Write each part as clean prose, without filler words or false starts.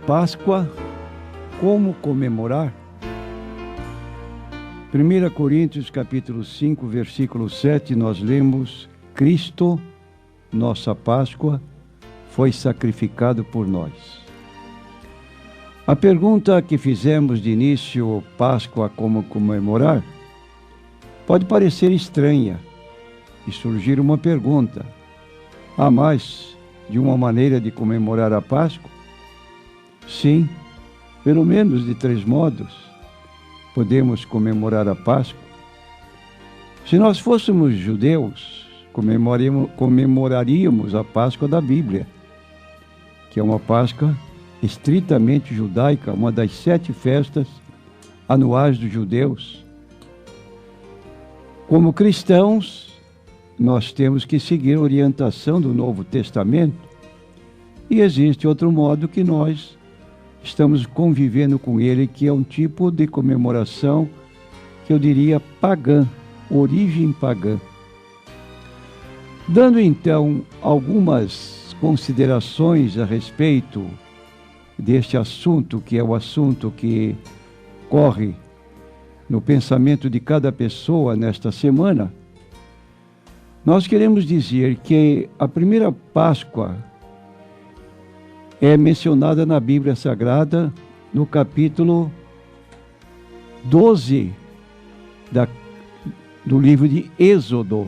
Páscoa, como comemorar? 1 Coríntios capítulo 5, versículo 7, nós lemos: Cristo, nossa Páscoa, foi sacrificado por nós. A pergunta que fizemos de início, Páscoa, como comemorar, pode parecer estranha e surgir uma pergunta: há mais de uma maneira de comemorar a Páscoa? Sim, pelo menos de 3 modos podemos comemorar a Páscoa. Se nós fôssemos judeus, comemoraríamos a Páscoa da Bíblia, que é uma Páscoa estritamente judaica, uma das 7 festas anuais dos judeus. Como cristãos, nós temos que seguir a orientação do Novo Testamento, e existe outro modo que nós estamos convivendo com ele, que é um tipo de comemoração que eu diria pagã, origem pagã. Dando então algumas considerações a respeito deste assunto, que é o assunto que corre no pensamento de cada pessoa nesta semana, nós queremos dizer que a primeira Páscoa é mencionada na Bíblia Sagrada, no capítulo 12 do livro de Êxodo.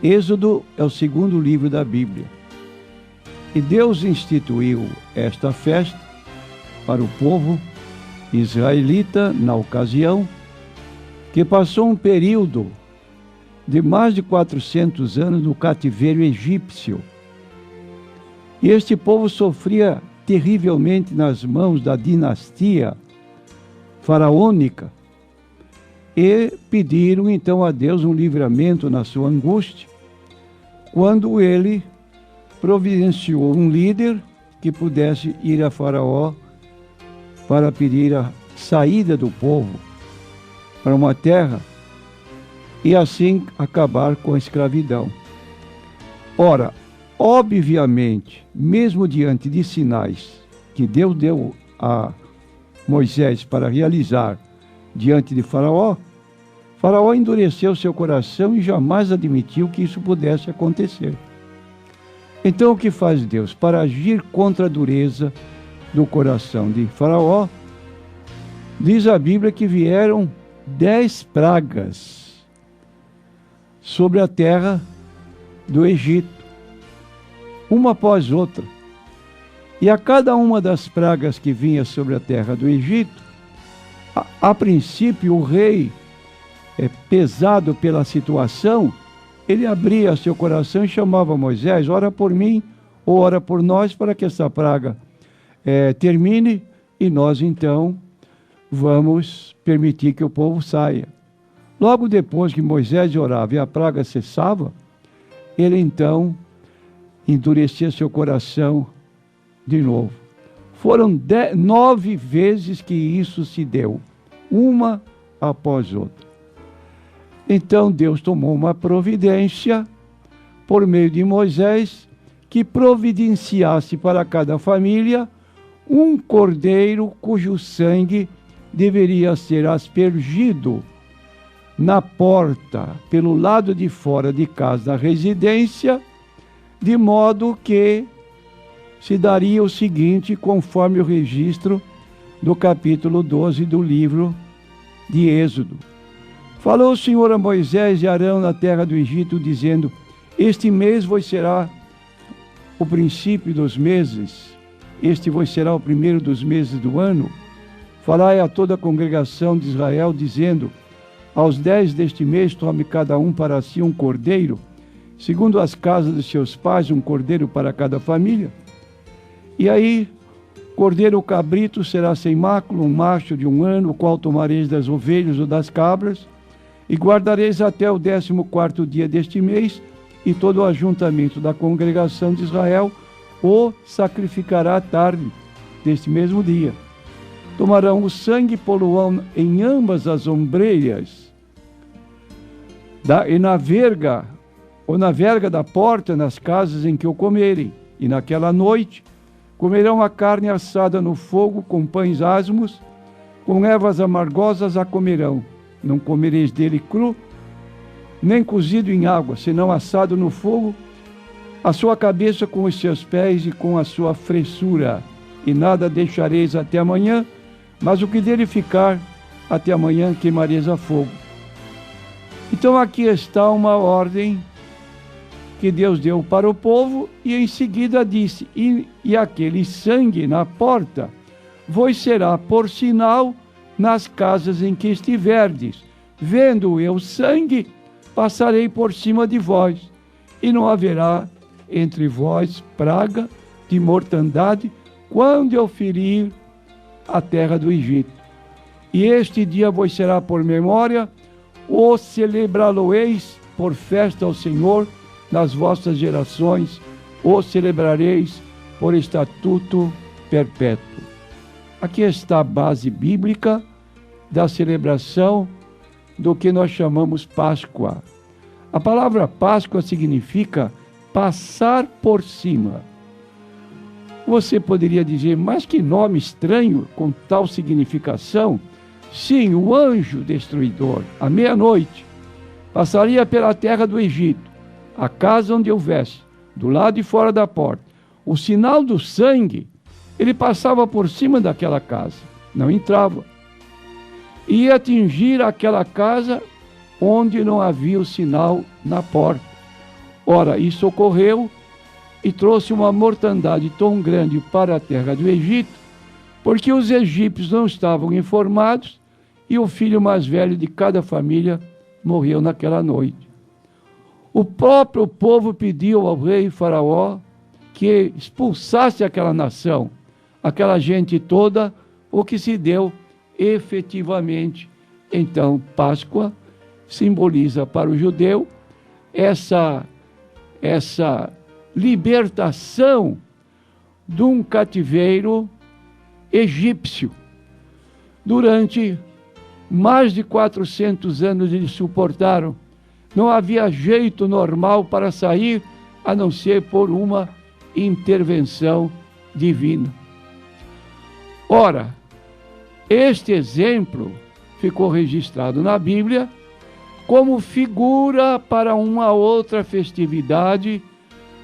Êxodo é o 2º livro da Bíblia. E Deus instituiu esta festa para o povo israelita, na ocasião, que passou um período de mais de 400 anos no cativeiro egípcio. E este povo sofria terrivelmente nas mãos da dinastia faraônica e pediram então a Deus um livramento na sua angústia, quando ele providenciou um líder que pudesse ir a Faraó para pedir a saída do povo para uma terra e assim acabar com a escravidão. Ora, obviamente, mesmo diante de sinais que Deus deu a Moisés para realizar diante de Faraó, Faraó endureceu seu coração e jamais admitiu que isso pudesse acontecer. Então, o que faz Deus? Para agir contra a dureza do coração de Faraó, diz a Bíblia que vieram 10 pragas sobre a terra do Egito, uma após outra. E a cada uma das pragas que vinha sobre a terra do Egito, a princípio o rei, pesado pela situação, ele abria seu coração e chamava Moisés: ora por mim, ou ora por nós, para que essa praga termine, e nós então vamos permitir que o povo saia. Logo depois que Moisés orava e a praga cessava, ele então endurecia seu coração de novo. Foram 9 vezes que isso se deu, uma após outra. Então Deus tomou uma providência por meio de Moisés, que providenciasse para cada família um cordeiro cujo sangue deveria ser aspergido na porta, pelo lado de fora de casa da residência, de modo que se daria o seguinte, conforme o registro do capítulo 12 do livro de Êxodo. Falou o Senhor a Moisés e Arão na terra do Egito, dizendo: este mês vos será o princípio dos meses, este vos será o primeiro dos meses do ano. Falai a toda a congregação de Israel, dizendo: aos 10 deste mês tome cada um para si um cordeiro, segundo as casas de seus pais, um cordeiro para cada família. E aí, cordeiro ou cabrito será sem mácula, um macho de 1 ano, o qual tomareis das ovelhas ou das cabras, e guardareis até o 14º dia deste mês, e todo o ajuntamento da congregação de Israel o sacrificará à tarde deste mesmo dia. Tomarão o sangue e poluão em ambas as ombreiras, e na verga, ou na verga da porta, nas casas em que o comerem, e naquela noite Comerão a carne assada no fogo, com pães asmos, com ervas amargosas a comerão. Não comereis dele cru, nem cozido em água, senão assado no fogo, a sua cabeça com os seus pés e com a sua fressura. E nada deixareis até amanhã, mas o que dele ficar, até amanhã queimareis a fogo. Então aqui está uma ordem que Deus deu para o povo, e em seguida disse, e aquele sangue na porta vos será por sinal nas casas em que estiverdes. Vendo eu sangue, passarei por cima de vós, e não haverá entre vós praga de mortandade, quando eu ferir a terra do Egito. E este dia vos será por memória, o celebrá-lo-eis por festa ao Senhor, nas vossas gerações, o celebrareis por estatuto perpétuo. Aqui está a base bíblica da celebração do que nós chamamos Páscoa. A palavra Páscoa significa passar por cima. Você poderia dizer, mas que nome estranho com tal significação? Sim, o anjo destruidor, à meia-noite, passaria pela terra do Egito, a casa onde houvesse, do lado de fora da porta, o sinal do sangue, ele passava por cima daquela casa, não entrava. E ia atingir aquela casa onde não havia o sinal na porta. Ora, isso ocorreu e trouxe uma mortandade tão grande para a terra do Egito, porque os egípcios não estavam informados e o filho mais velho de cada família morreu naquela noite. O próprio povo pediu ao rei Faraó que expulsasse aquela nação, aquela gente toda, o que se deu efetivamente. Então, Páscoa simboliza para o judeu essa libertação de um cativeiro egípcio. Durante mais de 400 anos eles suportaram. Não havia jeito normal para sair, a não ser por uma intervenção divina. Ora, este exemplo ficou registrado na Bíblia como figura para uma outra festividade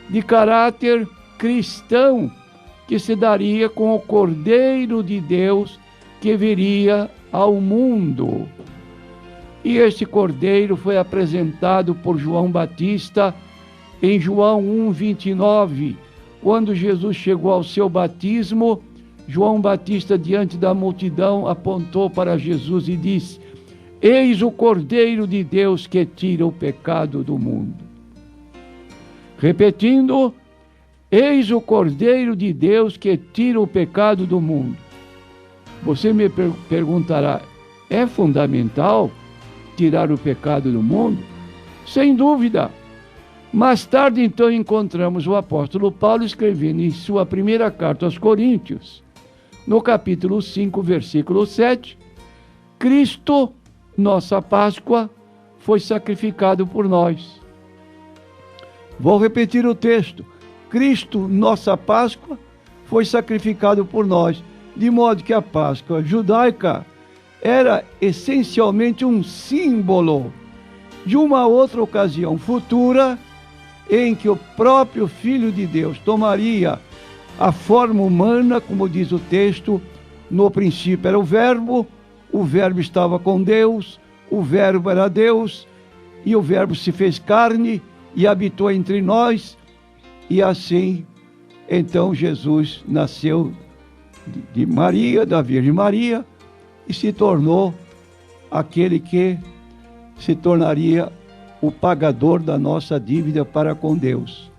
de caráter cristão, que se daria com o Cordeiro de Deus que viria ao mundo. E este Cordeiro foi apresentado por João Batista em João 1:29. Quando Jesus chegou ao seu batismo, João Batista, diante da multidão, apontou para Jesus e disse: Eis o Cordeiro de Deus que tira o pecado do mundo. Repetindo, eis o Cordeiro de Deus que tira o pecado do mundo. Você me perguntará, é fundamental tirar o pecado do mundo? Sem dúvida. Mais tarde, então, encontramos o apóstolo Paulo escrevendo em sua primeira carta aos Coríntios, no capítulo 5, versículo 7, Cristo, nossa Páscoa, foi sacrificado por nós. Vou repetir o texto. Cristo, nossa Páscoa, foi sacrificado por nós, de modo que a Páscoa judaica era essencialmente um símbolo de uma outra ocasião futura em que o próprio Filho de Deus tomaria a forma humana, como diz o texto, no princípio era o Verbo estava com Deus, o Verbo era Deus, e o Verbo se fez carne e habitou entre nós, e assim, então, Jesus nasceu de Maria, da Virgem Maria, e se tornou aquele que se tornaria o pagador da nossa dívida para com Deus.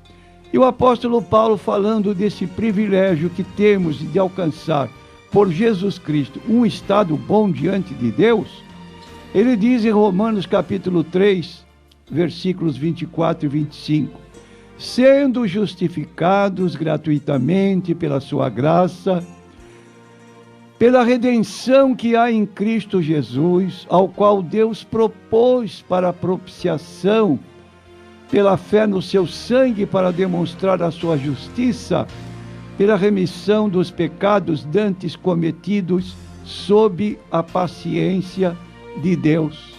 E o apóstolo Paulo, falando desse privilégio que temos de alcançar por Jesus Cristo um estado bom diante de Deus, ele diz em Romanos capítulo 3, versículos 24 e 25, sendo justificados gratuitamente pela sua graça, pela redenção que há em Cristo Jesus, ao qual Deus propôs para a propiciação, pela fé no seu sangue, para demonstrar a sua justiça, pela remissão dos pecados dantes cometidos sob a paciência de Deus.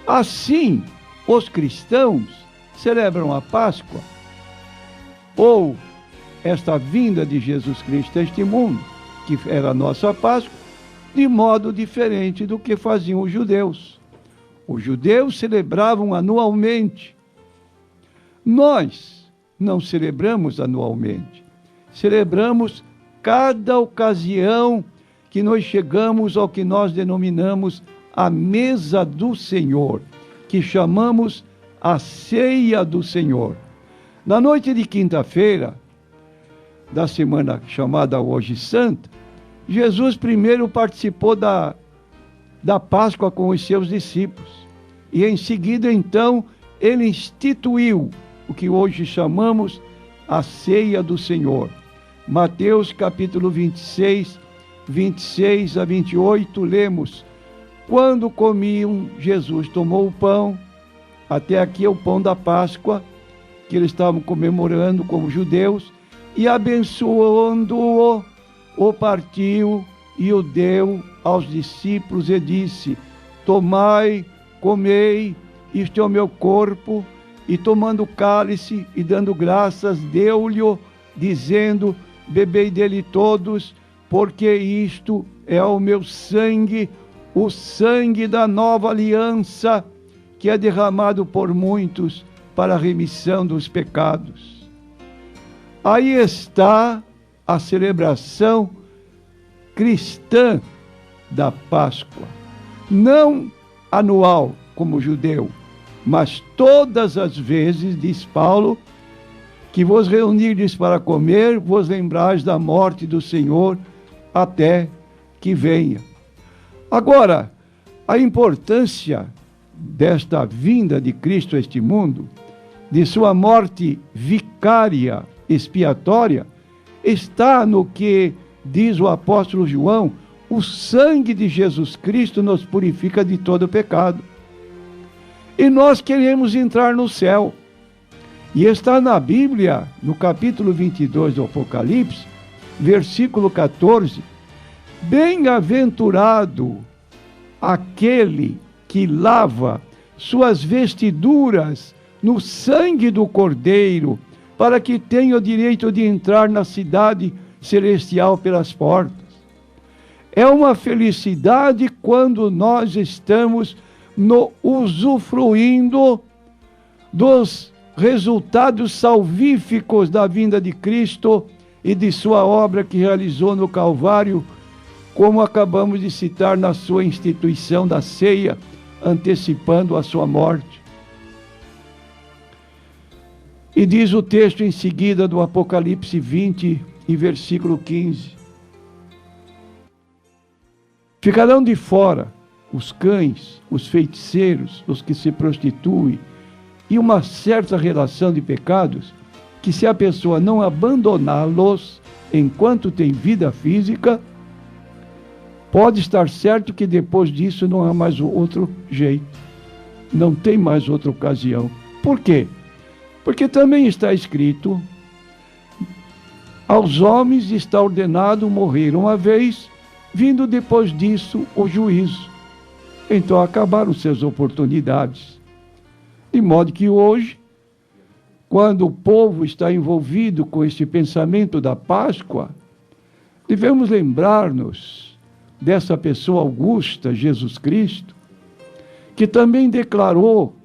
Assim, os cristãos celebram a Páscoa, ou esta vinda de Jesus Cristo a este mundo, que era a nossa Páscoa, de modo diferente do que faziam os judeus. Os judeus celebravam anualmente. Nós não celebramos anualmente. Celebramos cada ocasião que nós chegamos ao que nós denominamos a mesa do Senhor, que chamamos a ceia do Senhor. Na noite de quinta-feira, da semana chamada Hoje Santa, Jesus primeiro participou da Páscoa com os seus discípulos. E em seguida, então, ele instituiu o que hoje chamamos a ceia do Senhor. Mateus capítulo 26, 26 a 28, lemos: quando comiam, Jesus tomou o pão, até aqui é o pão da Páscoa, que eles estavam comemorando como judeus, e abençoando-o, o partiu e o deu aos discípulos e disse: tomai, comei, isto é o meu corpo. E tomando o cálice e dando graças, deu-lhe, dizendo: bebei dele todos, porque isto é o meu sangue, o sangue da nova aliança, que é derramado por muitos para a remissão dos pecados. Aí está a celebração cristã da Páscoa, não anual como judeu, mas todas as vezes, diz Paulo, que vos reunirdes para comer, vos lembrais da morte do Senhor até que venha. Agora, a importância desta vinda de Cristo a este mundo, de sua morte vicária, expiatória, está no que diz o apóstolo João: o sangue de Jesus Cristo nos purifica de todo pecado. E nós queremos entrar no céu. E está na Bíblia, no capítulo 22 do Apocalipse, versículo 14: bem-aventurado aquele que lava suas vestiduras no sangue do Cordeiro, para que tenha o direito de entrar na cidade celestial pelas portas. É uma felicidade quando nós estamos usufruindo dos resultados salvíficos da vinda de Cristo e de sua obra que realizou no Calvário, como acabamos de citar na sua instituição da ceia, antecipando a sua morte. E diz o texto em seguida do Apocalipse 20 e versículo 15: ficarão de fora os cães, os feiticeiros, os que se prostituem, e uma certa relação de pecados, que se a pessoa não abandoná-los enquanto tem vida física, pode estar certo que depois disso não há mais outro jeito, não tem mais outra ocasião. Por quê? Porque também está escrito: aos homens está ordenado morrer uma vez, vindo depois disso o juízo. Então acabaram suas oportunidades. De modo que hoje, quando o povo está envolvido com esse pensamento da Páscoa, devemos lembrar-nos dessa pessoa augusta, Jesus Cristo, que também declarou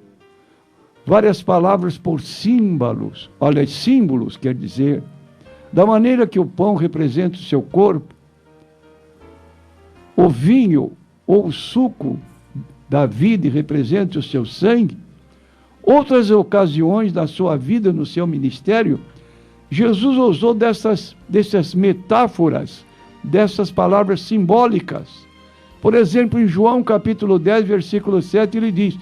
várias palavras por símbolos, símbolos quer dizer, da maneira que o pão representa o seu corpo, o vinho ou o suco da vida representa o seu sangue. Outras ocasiões da sua vida, no seu ministério, Jesus usou dessas metáforas, dessas palavras simbólicas. Por exemplo, em João capítulo 10, versículo 7, ele diz: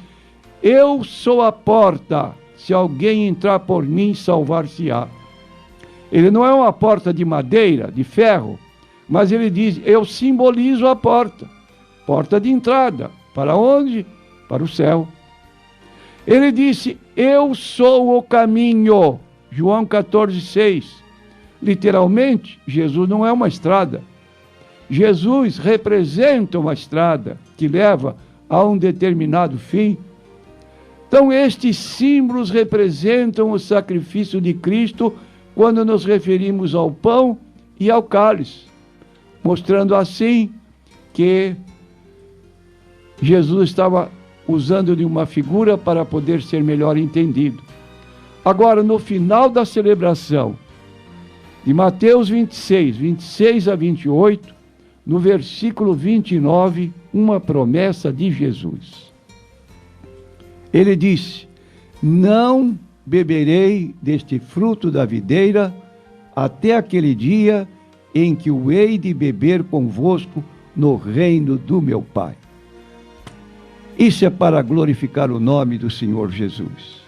eu sou a porta, se alguém entrar por mim, salvar-se-á. Ele não é uma porta de madeira, de ferro, mas ele diz: eu simbolizo a porta, porta de entrada. Para onde? Para o céu. Ele disse: eu sou o caminho, João 14, 6. literalmente, Jesus não é uma estrada. Jesus representa uma estrada que leva a um determinado fim. Então, estes símbolos representam o sacrifício de Cristo quando nos referimos ao pão e ao cálice, mostrando assim que Jesus estava usando de uma figura para poder ser melhor entendido. Agora, no final da celebração, de Mateus 26, 26 a 28, no versículo 29, uma promessa de Jesus. Ele disse: não beberei deste fruto da videira até aquele dia em que o hei de beber convosco no reino do meu Pai. Isso é para glorificar o nome do Senhor Jesus.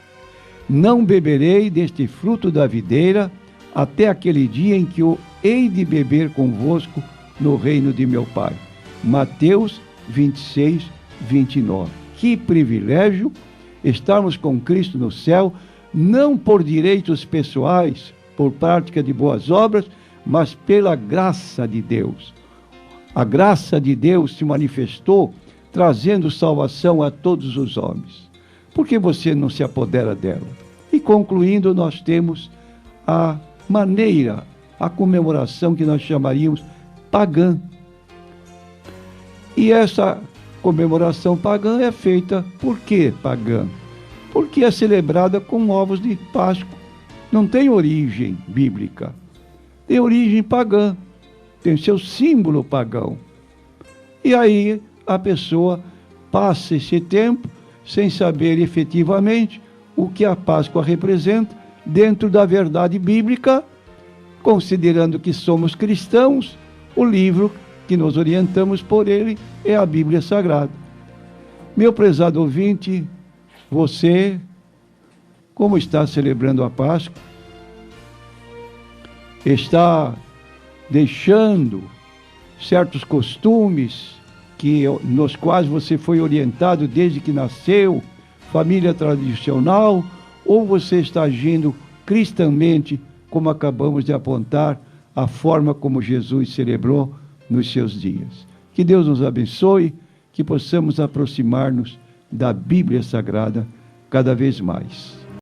Não beberei deste fruto da videira até aquele dia em que o hei de beber convosco no reino de meu Pai. Mateus 26, 29. Que privilégio estarmos com Cristo no céu, não por direitos pessoais, por prática de boas obras, mas pela graça de Deus. A graça de Deus se manifestou trazendo salvação a todos os homens. Por que você não se apodera dela? E concluindo, nós temos a maneira, a comemoração que nós chamaríamos pagã. E essa comemoração pagã é feita por quê pagã? Porque é celebrada com ovos de Páscoa. Não tem origem bíblica. Tem origem pagã. Tem seu símbolo pagão. E aí a pessoa passa esse tempo sem saber efetivamente o que a Páscoa representa dentro da verdade bíblica, considerando que somos cristãos. O livro que nos orientamos por ele é a Bíblia Sagrada. Meu prezado ouvinte, você, como está celebrando a Páscoa? Está deixando certos costumes nos quais você foi orientado desde que nasceu, família tradicional, ou você está agindo cristãmente, como acabamos de apontar, a forma como Jesus celebrou nos seus dias. Que Deus nos abençoe, que possamos aproximar-nos da Bíblia Sagrada cada vez mais.